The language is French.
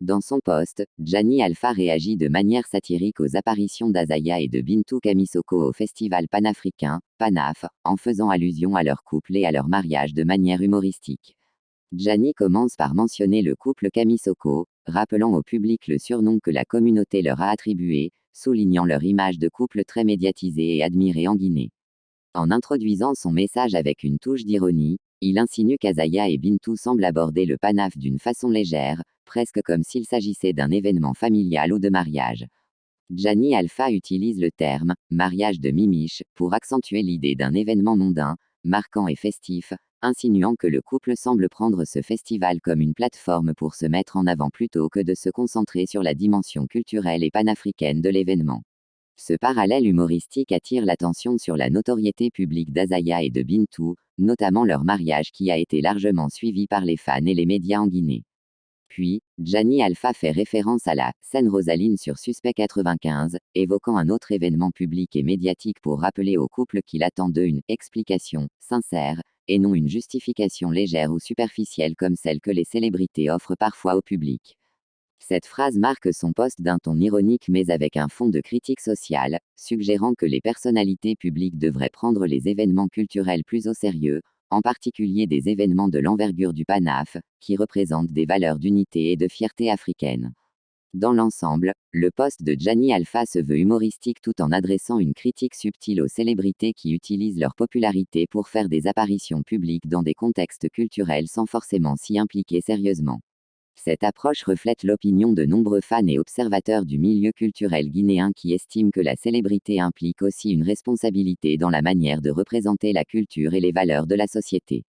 Dans son post, Gianni Alpha réagit de manière satirique aux apparitions d'Azaya et de Bintou Camisoko au festival panafricain, PANAF, en faisant allusion à leur couple et à leur mariage de manière humoristique. Gianni commence par mentionner le couple Camisoko, rappelant au public le surnom que la communauté leur a attribué, soulignant leur image de couple très médiatisée et admirée en Guinée. En introduisant son message avec une touche d'ironie, il insinue qu'Azaya et Bintou semblent aborder le PANAF d'une façon légère, presque comme s'il s'agissait d'un événement familial ou de mariage. Gianni Alpha utilise le terme « mariage de Mimiche » pour accentuer l'idée d'un événement mondain, marquant et festif, insinuant que le couple semble prendre ce festival comme une plateforme pour se mettre en avant plutôt que de se concentrer sur la dimension culturelle et panafricaine de l'événement. Ce parallèle humoristique attire l'attention sur la notoriété publique d'Azaya et de Bintou, notamment leur mariage qui a été largement suivi par les fans et les médias en Guinée. Puis, Gianni Alpha fait référence à la scène Rosaline sur Suspect 95, évoquant un autre événement public et médiatique pour rappeler au couple qu'il attend d'eux une explication sincère, et non une justification légère ou superficielle comme celle que les célébrités offrent parfois au public. Cette phrase marque son poste d'un ton ironique mais avec un fond de critique sociale, suggérant que les personnalités publiques devraient prendre les événements culturels plus au sérieux, en particulier des événements de l'envergure du PANAF, qui représentent des valeurs d'unité et de fierté africaine. Dans l'ensemble, le post de Gianni Alpha se veut humoristique tout en adressant une critique subtile aux célébrités qui utilisent leur popularité pour faire des apparitions publiques dans des contextes culturels sans forcément s'y impliquer sérieusement. Cette approche reflète l'opinion de nombreux fans et observateurs du milieu culturel guinéen qui estiment que la célébrité implique aussi une responsabilité dans la manière de représenter la culture et les valeurs de la société.